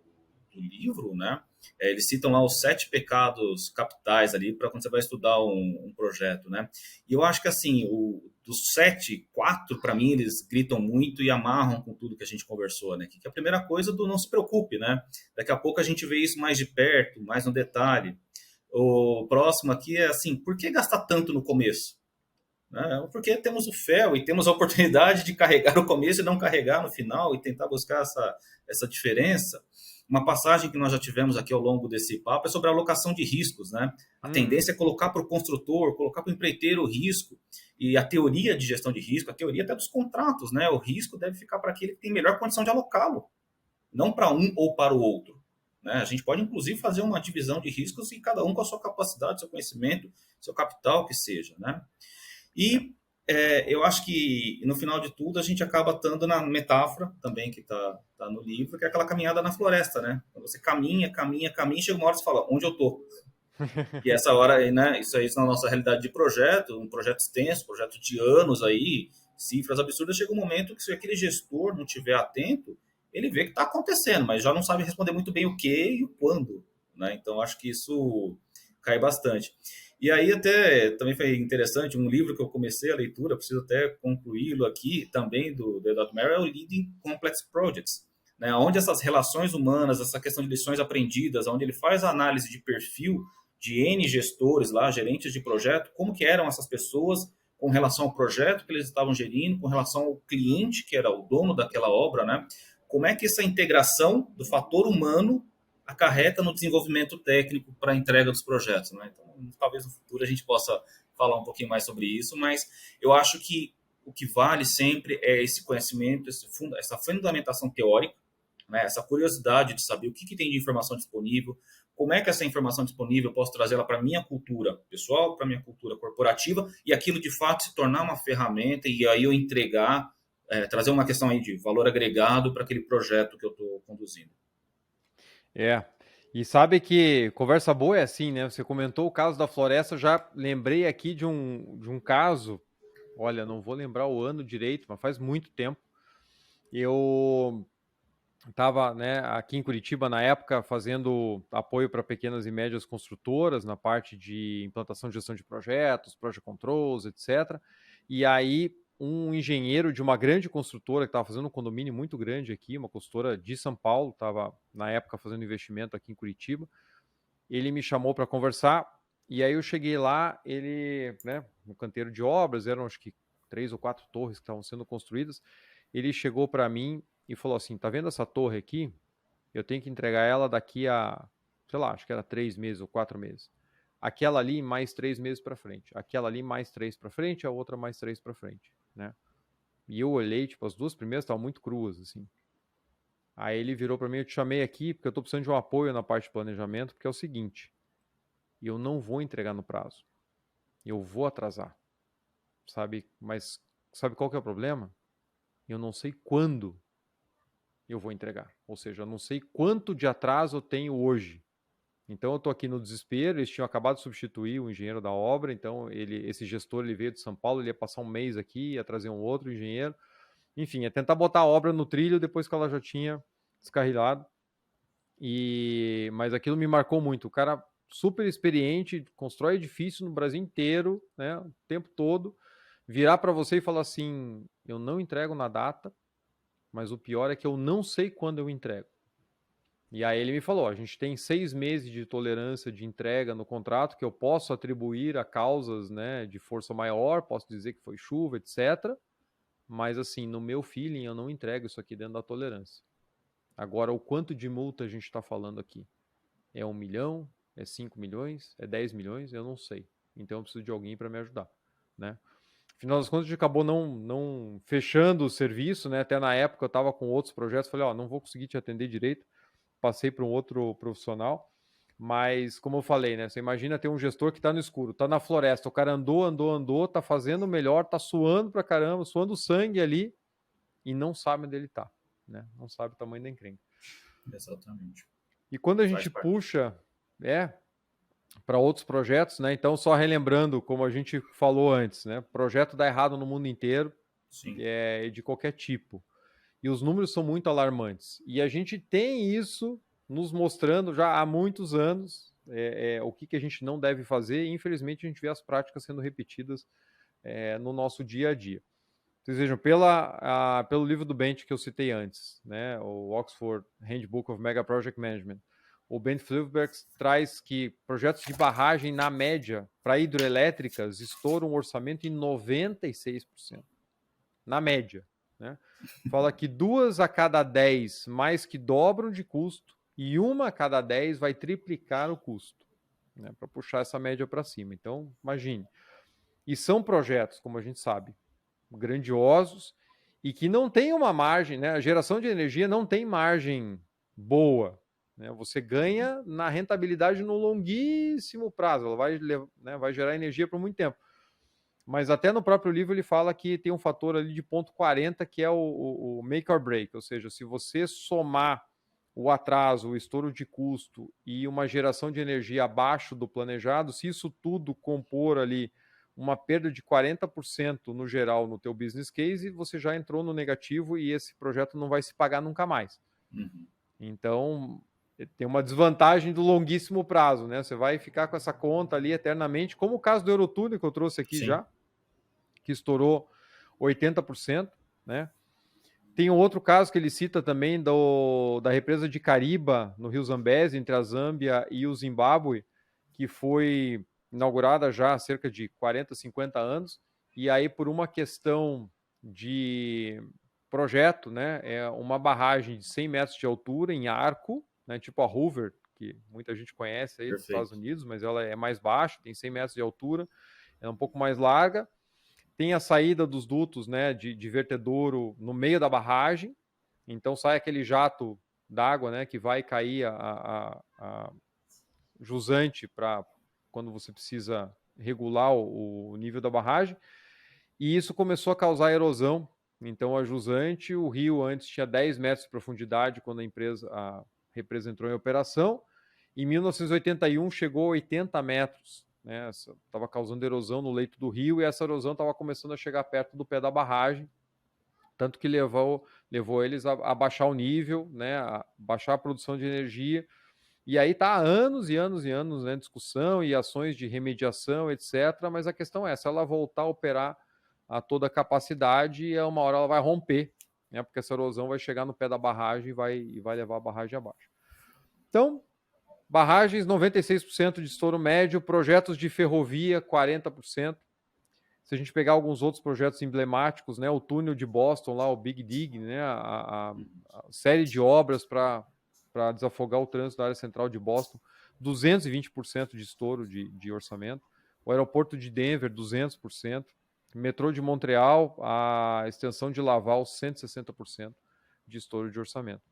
livro, né? Eles citam lá os 7 pecados capitais ali para quando você vai estudar um projeto, né? E eu acho que assim, dos 7, 4 para mim eles gritam muito e amarram com tudo que a gente conversou, né? Que é a primeira coisa do não se preocupe, né? Daqui a pouco a gente vê isso mais de perto, mais no detalhe. O próximo aqui é assim, por que gastar tanto no começo? Porque temos o fel e temos a oportunidade de carregar o começo e não carregar no final e tentar buscar essa diferença. Uma passagem que nós já tivemos aqui ao longo desse papo é sobre a alocação de riscos, né? A tendência é colocar para o construtor, colocar para o empreiteiro o risco. E a teoria de gestão de risco, a teoria até dos contratos, né? O risco deve ficar para aquele que tem melhor condição de alocá-lo, não para um ou para o outro. Né? A gente pode, inclusive, fazer uma divisão de riscos e cada um com a sua capacidade, seu conhecimento, seu capital, que seja. Né? E eu acho que, no final de tudo, a gente acaba estando na metáfora também que está no livro, que é aquela caminhada na floresta. Né? Quando você caminha, chega uma hora e você fala, onde eu estou? E essa hora, né, isso na nossa realidade de projeto, um projeto extenso, projeto de anos aí, cifras absurdas, chega um momento que se aquele gestor não estiver atento, ele vê que está acontecendo, mas já não sabe responder muito bem o que e o quando. Né? Então, acho que isso cai bastante. E aí, até também foi interessante, um livro que eu comecei a leitura, preciso até concluí-lo aqui, também do Eduardo Merrill, é o Leading Complex Projects, né? Onde essas relações humanas, essa questão de lições aprendidas, onde ele faz a análise de perfil de N gestores lá, gerentes de projeto, como que eram essas pessoas com relação ao projeto que eles estavam gerindo, com relação ao cliente, que era o dono daquela obra, né? Como é que essa integração do fator humano acarreta no desenvolvimento técnico para a entrega dos projetos, né? Então, talvez no futuro a gente possa falar um pouquinho mais sobre isso, mas eu acho que o que vale sempre é esse conhecimento, essa fundamentação teórica, né? Essa curiosidade de saber o que tem de informação disponível, como é que essa informação disponível eu posso trazê-la para a minha cultura pessoal, para a minha cultura corporativa, e aquilo de fato se tornar uma ferramenta e aí eu entregar, trazer uma questão aí de valor agregado para aquele projeto que eu estou conduzindo. E sabe que conversa boa é assim, né? Você comentou o caso da floresta, eu já lembrei aqui de um caso, olha, não vou lembrar o ano direito, mas faz muito tempo. Eu estava, né, aqui em Curitiba na época fazendo apoio para pequenas e médias construtoras na parte de implantação e gestão de projetos, project controls, etc. E aí um engenheiro de uma grande construtora que estava fazendo um condomínio muito grande aqui, uma construtora de São Paulo, estava na época fazendo investimento aqui em Curitiba, ele me chamou para conversar e aí eu cheguei lá, ele, né, no canteiro de obras, eram acho que 3 ou 4 torres que estavam sendo construídas, ele chegou para mim e falou assim, tá vendo essa torre aqui? Eu tenho que entregar ela daqui a, sei lá, acho que era 3 meses ou 4 meses. Aquela ali mais 3 meses para frente. Aquela ali mais 3 para frente, a outra mais 3 para frente, né? E eu olhei, tipo, as duas primeiras estavam muito cruas, assim. Aí ele virou para mim, eu te chamei aqui porque eu tô precisando de um apoio na parte de planejamento, porque é o seguinte, eu não vou entregar no prazo. Eu vou atrasar, sabe? Mas sabe qual que é o problema? Eu não sei quando eu vou entregar. Ou seja, eu não sei quanto de atraso eu tenho hoje. Então eu estou aqui no desespero, eles tinham acabado de substituir o engenheiro da obra, então esse gestor ele veio de São Paulo, ele ia passar um mês aqui, ia trazer um outro engenheiro. Enfim, é tentar botar a obra no trilho depois que ela já tinha descarrilhado. Mas aquilo me marcou muito. O cara super experiente, constrói edifício no Brasil inteiro, né, o tempo todo, virar para você e falar assim, eu não entrego na data, mas o pior é que eu não sei quando eu entrego. E aí ele me falou, a gente tem 6 meses de tolerância de entrega no contrato que eu posso atribuir a causas, né, de força maior, posso dizer que foi chuva, etc. Mas assim, no meu feeling eu não entrego isso aqui dentro da tolerância. Agora, o quanto de multa a gente está falando aqui? É 1 milhão? É 5 milhões? É 10 milhões? Eu não sei. Então eu preciso de alguém para me ajudar, né? Afinal das contas, a gente acabou não fechando o serviço, né? Até na época eu estava com outros projetos, falei, ó, não vou conseguir te atender direito, passei para um outro profissional, mas como eu falei, né? Você imagina ter um gestor que está no escuro, está na floresta, o cara andou, está fazendo o melhor, está suando pra caramba, suando sangue ali e não sabe onde ele está, né? Não sabe o tamanho da encrenca. Exatamente. E quando a gente puxa, para outros projetos, né? Então, só relembrando, como a gente falou antes, né? Projeto dá errado no mundo inteiro, de qualquer tipo. E os números são muito alarmantes. E a gente tem isso nos mostrando já há muitos anos o que a gente não deve fazer. E, infelizmente, a gente vê as práticas sendo repetidas no nosso dia a dia. Vocês vejam, pelo livro do Bent que eu citei antes, né? O Oxford Handbook of Mega Project Management, o Bent Fluberg traz que projetos de barragem, na média, para hidroelétricas, estouram um orçamento em 96%. Na média. Né? Fala que 2 a cada 10 mais que dobram de custo e 1 a cada 10 vai triplicar o custo, né? Para puxar essa média para cima. Então, imagine. E são projetos, como a gente sabe, grandiosos e que não tem uma margem, né? A geração de energia não tem margem boa, né? Você ganha na rentabilidade no longuíssimo prazo, ela vai, né, vai gerar energia por muito tempo. Mas até no próprio livro ele fala que tem um fator ali de 0,40 que é o make or break, ou seja, se você somar o atraso, o estouro de custo e uma geração de energia abaixo do planejado, se isso tudo compor ali uma perda de 40% no geral no teu business case, você já entrou no negativo e esse projeto não vai se pagar nunca mais. Uhum. Então, tem uma desvantagem do longuíssimo prazo, né? Você vai ficar com essa conta ali eternamente, como o caso do Eurotúnel que eu trouxe aqui já, que estourou 80%, né? Tem um outro caso que ele cita também da represa de Cariba, no Rio Zambeze, entre a Zâmbia e o Zimbábue, que foi inaugurada já há cerca de 40, 50 anos, e aí por uma questão de projeto, né, é uma barragem de 100 metros de altura em arco, né, tipo a Hoover, que muita gente conhece aí dos Estados Unidos, mas ela é mais baixa, tem 100 metros de altura, é um pouco mais larga, tem a saída dos dutos, né, de vertedouro no meio da barragem, então sai aquele jato d'água, né, que vai cair a jusante para quando você precisa regular o nível da barragem, e isso começou a causar erosão. Então a jusante, o rio antes tinha 10 metros de profundidade quando a represa entrou em operação, em 1981 chegou a 80 metros, né? Estava causando erosão no leito do rio e essa erosão estava começando a chegar perto do pé da barragem, tanto que levou eles a baixar o nível, né? A baixar a produção de energia. E aí está há anos e anos e anos, né, discussão e ações de remediação, etc. Mas a questão é, se ela voltar a operar a toda capacidade, uma hora ela vai romper, né, porque essa erosão vai chegar no pé da barragem e vai levar a barragem abaixo. Então, barragens 96% de estouro médio, projetos de ferrovia 40%. Se a gente pegar alguns outros projetos emblemáticos, né, o túnel de Boston, lá, o Big Dig, né, a série de obras para desafogar o trânsito da área central de Boston, 220% de estouro de orçamento. O aeroporto de Denver, 200%. Metrô de Montreal, a extensão de Laval, 160% de estouro de orçamento.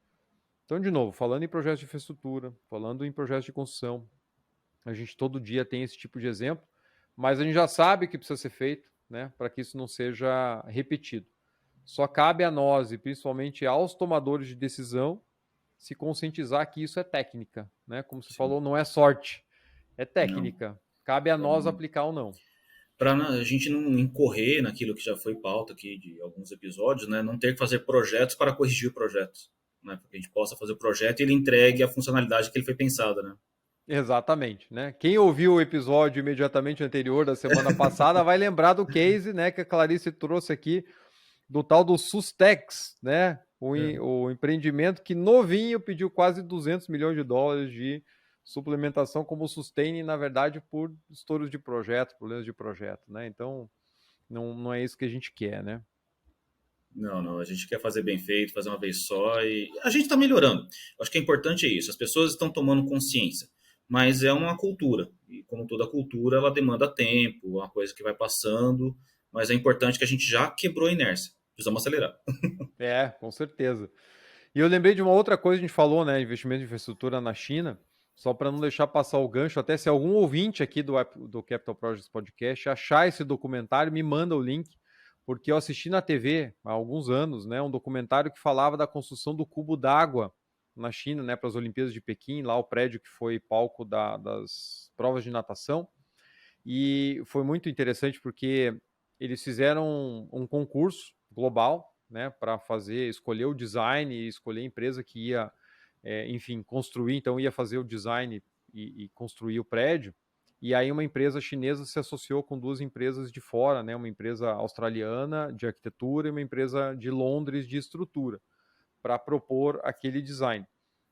Então, de novo, falando em projetos de infraestrutura, falando em projetos de construção, a gente todo dia tem esse tipo de exemplo, mas a gente já sabe que precisa ser feito, né, para que isso não seja repetido. Só cabe a nós, e principalmente aos tomadores de decisão, se conscientizar que isso é técnica, né? Como você falou, não é sorte, é técnica. Não. Cabe a nós aplicar ou não. Para a gente não incorrer naquilo que já foi pauta aqui de alguns episódios, né? Não ter que fazer projetos para corrigir projetos, né? Para que a gente possa fazer o projeto e ele entregue a funcionalidade que ele foi pensada, né? Exatamente, né? Quem ouviu o episódio imediatamente anterior da semana passada vai lembrar do case, né, que a Clarice trouxe aqui do tal do Sustex, né? O empreendimento que novinho pediu quase 200 milhões de dólares de suplementação como sustain, na verdade, por estouros de projeto, problemas de projeto, né? Então, não é isso que a gente quer, né? Não, a gente quer fazer bem feito, fazer uma vez só e a gente está melhorando. Acho que é importante isso, as pessoas estão tomando consciência, mas é uma cultura e como toda cultura, ela demanda tempo, uma coisa que vai passando, mas é importante que a gente já quebrou a inércia, precisamos acelerar. É, com certeza. E eu lembrei de uma outra coisa que a gente falou, né? Investimento de infraestrutura na China. Só para não deixar passar o gancho, até se algum ouvinte aqui do Capital Projects Podcast achar esse documentário, me manda o link, porque eu assisti na TV há alguns anos, né? Um documentário que falava da construção do cubo d'água na China, né? Para as Olimpíadas de Pequim, lá o prédio que foi palco das provas de natação. E foi muito interessante porque eles fizeram um concurso global, né, para escolher o design e escolher a empresa que ia, enfim, construir. Então ia fazer o design e construir o prédio. E aí uma empresa chinesa se associou com duas empresas de fora, né, uma empresa australiana de arquitetura e uma empresa de Londres de estrutura, para propor aquele design.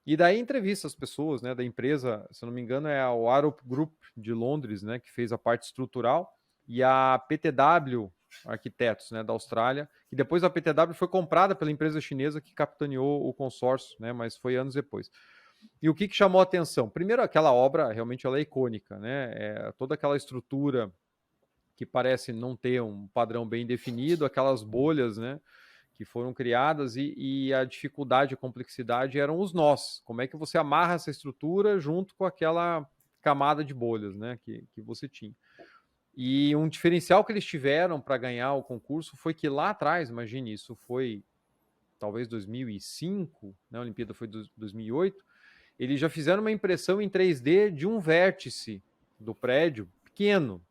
E daí entrevista as pessoas, né, da empresa, se não me engano é o Arup Group de Londres, né, que fez a parte estrutural, e a PTW Arquitetos, né, da Austrália, e depois a PTW foi comprada pela empresa chinesa que capitaneou o consórcio, né, mas foi anos depois. E o que chamou a atenção? Primeiro, aquela obra realmente ela é icônica, né, toda aquela estrutura que parece não ter um padrão bem definido, aquelas bolhas, né, que foram criadas, e a dificuldade, a complexidade eram os nós. Como é que você amarra essa estrutura junto com aquela camada de bolhas, né, que você tinha. E um diferencial que eles tiveram para ganhar o concurso foi que lá atrás, imagine, isso foi talvez 2005, né, a Olimpíada foi 2008, eles já fizeram uma impressão em 3D de um vértice do prédio pequeno,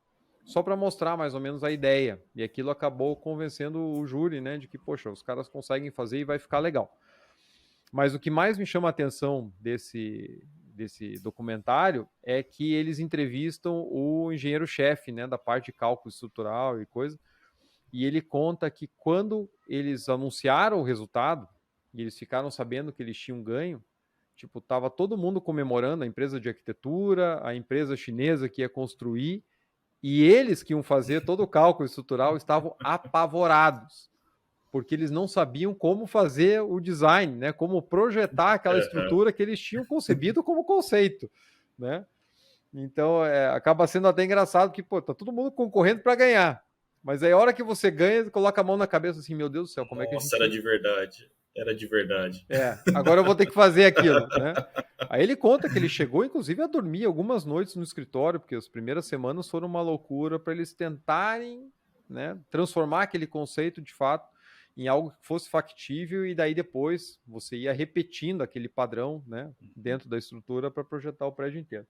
só para mostrar mais ou menos a ideia. E aquilo acabou convencendo o júri, né, de que, poxa, os caras conseguem fazer e vai ficar legal. Mas o que mais me chama a atenção desse documentário é que eles entrevistam o engenheiro-chefe, né, da parte de cálculo estrutural e coisa, e ele conta que quando eles anunciaram o resultado, e eles ficaram sabendo que eles tinham ganho, tipo, tava todo mundo comemorando, a empresa de arquitetura, a empresa chinesa que ia construir, e eles que iam fazer todo o cálculo estrutural estavam apavorados, porque eles não sabiam como fazer o design, né? Como projetar aquela estrutura que eles tinham concebido como conceito, né? Então, acaba sendo até engraçado que, pô, tá todo mundo concorrendo para ganhar. Mas aí a hora que você ganha, coloca a mão na cabeça assim, meu Deus do céu, como é que a Nossa, gente... era de verdade. Era de verdade. agora eu vou ter que fazer aquilo, né? Aí ele conta que ele chegou, inclusive, a dormir algumas noites no escritório, porque as primeiras semanas foram uma loucura para eles tentarem, né, transformar aquele conceito, de fato, em algo que fosse factível, e daí depois você ia repetindo aquele padrão, né, dentro da estrutura para projetar o prédio inteiro.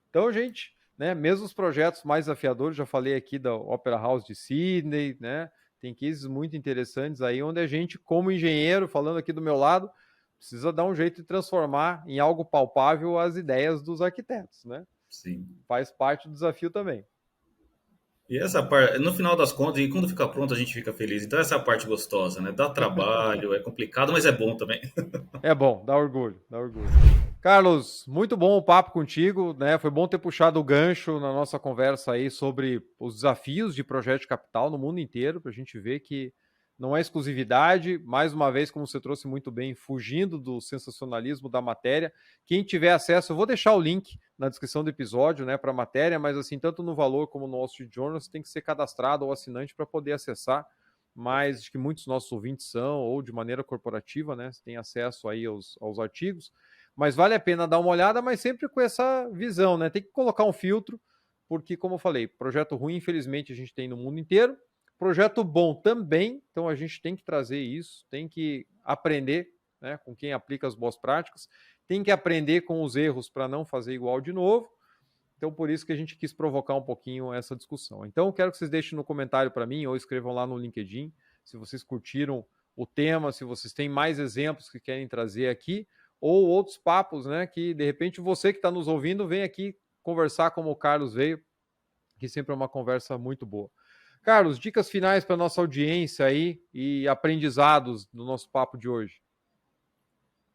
Então, gente, né, mesmo os projetos mais desafiadores, já falei aqui da Opera House de Sydney, né, tem cases muito interessantes aí, onde a gente, como engenheiro, falando aqui do meu lado, precisa dar um jeito de transformar em algo palpável as ideias dos arquitetos, né? Sim. Faz parte do desafio também. E essa parte, no final das contas, e quando fica pronto, a gente fica feliz. Então, essa é a parte gostosa, né? Dá trabalho, é complicado, mas é bom também. É bom, dá orgulho, dá orgulho. Carlos, muito bom o papo contigo, né? Foi bom ter puxado o gancho na nossa conversa aí sobre os desafios de projeto de capital no mundo inteiro, para a gente ver que não é exclusividade, mais uma vez, como você trouxe muito bem, fugindo do sensacionalismo da matéria. Quem tiver acesso, eu vou deixar o link na descrição do episódio, né, para a matéria, mas assim, tanto no Valor como no Wall Street Journal, você tem que ser cadastrado ou assinante para poder acessar, mas acho que muitos nossos ouvintes são, ou de maneira corporativa, né, você tem acesso aí aos artigos, mas vale a pena dar uma olhada, mas sempre com essa visão, né, tem que colocar um filtro, porque, como eu falei, projeto ruim, infelizmente, a gente tem no mundo inteiro, projeto bom também, então a gente tem que trazer isso, tem que aprender, né, com quem aplica as boas práticas, tem que aprender com os erros para não fazer igual de novo. Então, por isso que a gente quis provocar um pouquinho essa discussão. Então, eu quero que vocês deixem no comentário para mim ou escrevam lá no LinkedIn se vocês curtiram o tema, se vocês têm mais exemplos que querem trazer aqui ou outros papos, né, que de repente você que está nos ouvindo vem aqui conversar como o Carlos veio, que sempre é uma conversa muito boa. Carlos, dicas finais para nossa audiência aí e aprendizados do nosso papo de hoje.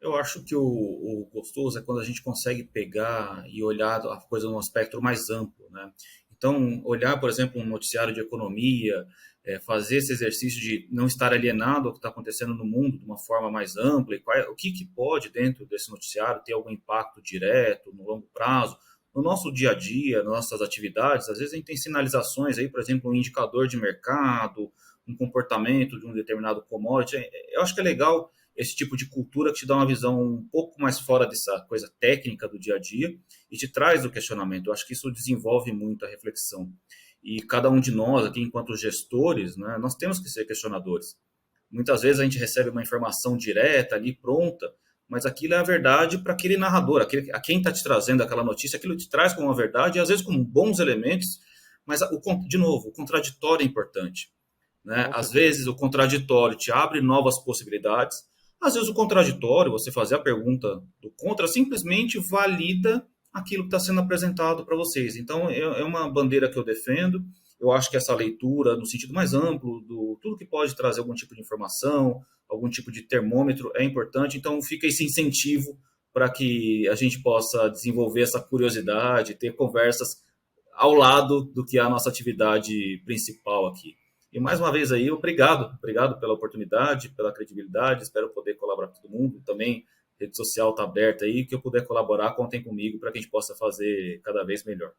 Eu acho que o gostoso é quando a gente consegue pegar e olhar a coisa num aspecto mais amplo, né? Então, olhar, por exemplo, um noticiário de economia, fazer esse exercício de não estar alienado ao que está acontecendo no mundo de uma forma mais ampla, e o que pode, dentro desse noticiário, ter algum impacto direto, no longo prazo, no nosso dia a dia, nas nossas atividades. Às vezes a gente tem sinalizações aí, por exemplo, um indicador de mercado, um comportamento de um determinado commodity. Eu acho que é legal esse tipo de cultura que te dá uma visão um pouco mais fora dessa coisa técnica do dia a dia e te traz o questionamento. Eu acho que isso desenvolve muito a reflexão. E cada um de nós aqui, enquanto gestores, né, nós temos que ser questionadores. Muitas vezes a gente recebe uma informação direta ali, pronta, mas aquilo é a verdade para aquele narrador, a quem está te trazendo aquela notícia, aquilo te traz como uma verdade, e às vezes com bons elementos, mas, de novo, o contraditório é importante. Né? Às vezes o contraditório te abre novas possibilidades, às vezes o contraditório, você fazer a pergunta do contra, simplesmente valida aquilo que está sendo apresentado para vocês. Então, é uma bandeira que eu defendo. Eu acho que essa leitura, no sentido mais amplo, do tudo que pode trazer algum tipo de informação, algum tipo de termômetro, é importante. Então, fica esse incentivo para que a gente possa desenvolver essa curiosidade, ter conversas ao lado do que é a nossa atividade principal aqui. E mais uma vez aí, obrigado pela oportunidade, pela credibilidade, espero poder colaborar com todo mundo. Também, rede social está aberta aí, que eu puder colaborar, contem comigo para que a gente possa fazer cada vez melhor.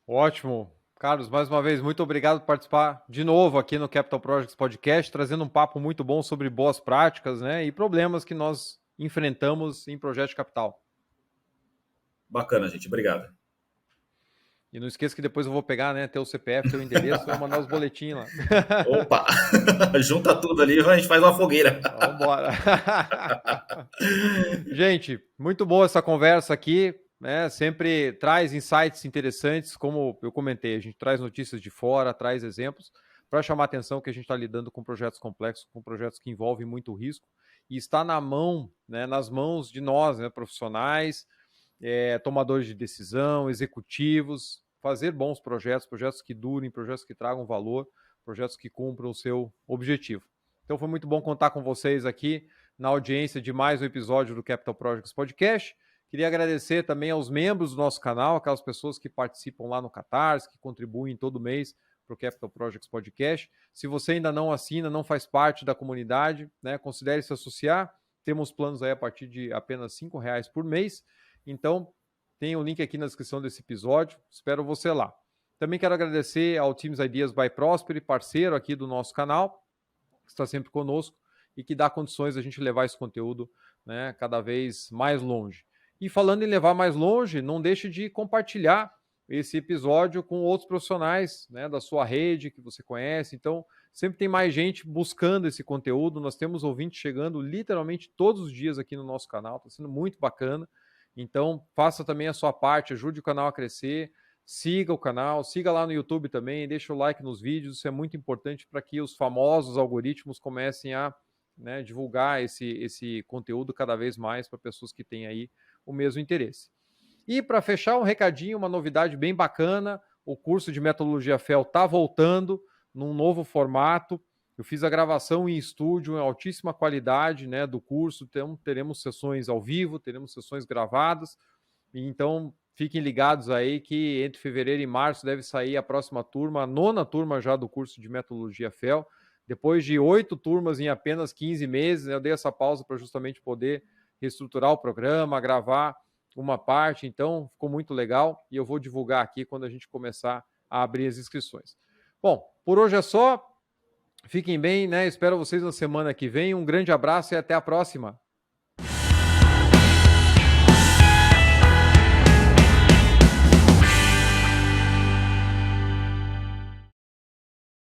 Ótimo. Carlos, mais uma vez, muito obrigado por participar de novo aqui no Capital Projects Podcast, trazendo um papo muito bom sobre boas práticas, né, e problemas que nós enfrentamos em projeto de capital. Bacana, gente. Obrigado. E não esqueça que depois eu vou pegar, né, teu CPF, teu endereço, e vou mandar os boletins lá. Opa! Junta tudo ali, a gente faz uma fogueira. Vamos embora. Gente, muito boa essa conversa aqui, né? Sempre traz insights interessantes, como eu comentei, a gente traz notícias de fora, traz exemplos para chamar a atenção que a gente está lidando com projetos complexos, com projetos que envolvem muito risco, e está na mão, né, nas mãos de nós, né, profissionais, tomadores de decisão, executivos, fazer bons projetos, projetos que durem, projetos que tragam valor, projetos que cumpram o seu objetivo. Então foi muito bom contar com vocês aqui na audiência de mais um episódio do Capital Projects Podcast. Queria agradecer também aos membros do nosso canal, aquelas pessoas que participam lá no Catarse, que contribuem todo mês para o Capital Projects Podcast. Se você ainda não assina, não faz parte da comunidade, né, considere se associar. Temos planos aí a partir de apenas R$5 por mês. Então, tem o link aqui na descrição desse episódio. Espero você lá. Também quero agradecer ao Teams Ideas by Prosper, parceiro aqui do nosso canal, que está sempre conosco e que dá condições de a gente levar esse conteúdo, né, cada vez mais longe. E falando em levar mais longe, não deixe de compartilhar esse episódio com outros profissionais, né, da sua rede que você conhece. Então, sempre tem mais gente buscando esse conteúdo. Nós temos ouvintes chegando literalmente todos os dias aqui no nosso canal. Está sendo muito bacana. Então, faça também a sua parte, ajude o canal a crescer, siga o canal, siga lá no YouTube também, deixa o like nos vídeos, isso é muito importante para que os famosos algoritmos comecem a, né, divulgar esse conteúdo cada vez mais para pessoas que têm aí o mesmo interesse. E para fechar, um recadinho, uma novidade bem bacana, o curso de Metodologia FEL está voltando num novo formato. Eu fiz a gravação em estúdio, em altíssima qualidade, né, do curso. Então, teremos sessões ao vivo, teremos sessões gravadas. Então, fiquem ligados aí que entre fevereiro e março deve sair a próxima turma, a 9ª turma já do curso de Metodologia FEL. Depois de 8 turmas em apenas 15 meses, né, eu dei essa pausa para justamente poder reestruturar o programa, gravar uma parte. Então, ficou muito legal e eu vou divulgar aqui quando a gente começar a abrir as inscrições. Bom, por hoje é só. Fiquem bem, né? Espero vocês na semana que vem. Um grande abraço e até a próxima.